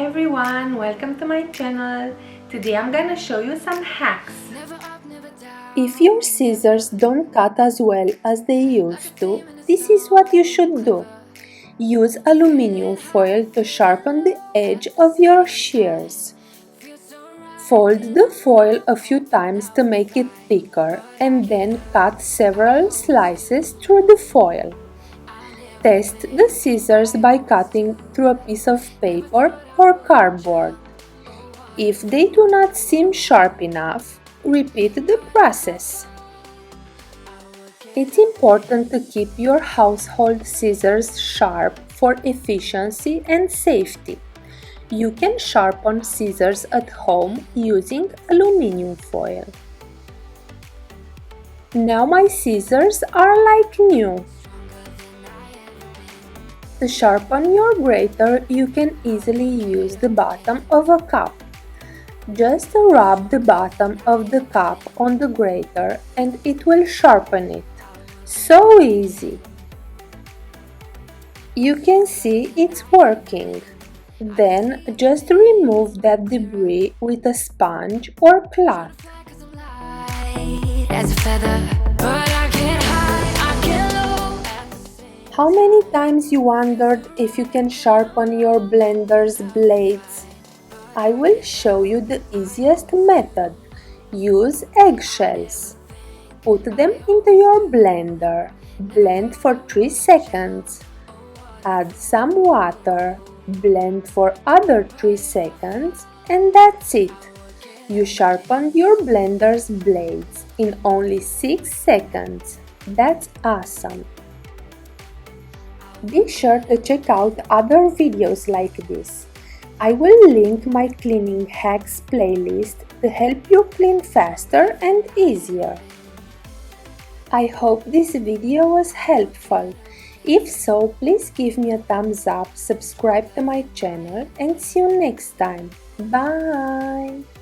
Hi everyone, welcome to my channel. Today I'm gonna show you some hacks. If your scissors don't cut as well as they used to, this is what you should do. Use aluminum foil to sharpen the edge of your shears. Fold the foil a few times to make it thicker and then cut several slices through the foil. Test the scissors by cutting through a piece of paper or cardboard. If they do not seem sharp enough, repeat the process. It's important to keep your household scissors sharp for efficiency and safety. You can sharpen scissors at home using aluminum foil. Now my scissors are like new. To sharpen your grater, you can easily use the bottom of a cup. Just rub the bottom of the cup on the grater and it will sharpen it. So easy! You can see it's working. Then just remove that debris with a sponge or cloth. How many times you wondered if you can sharpen your blender's blades? I will show you the easiest method. Use eggshells. Put them into your blender. Blend for 3 seconds. Add some water. Blend for other 3 seconds and that's it. You sharpened your blender's blades in only 6 seconds. That's awesome! Be sure to check out other videos like this. I will link my cleaning hacks playlist to help you clean faster and easier. I hope this video was helpful. If so, please give me a thumbs up, subscribe to my channel and see you next time. Bye!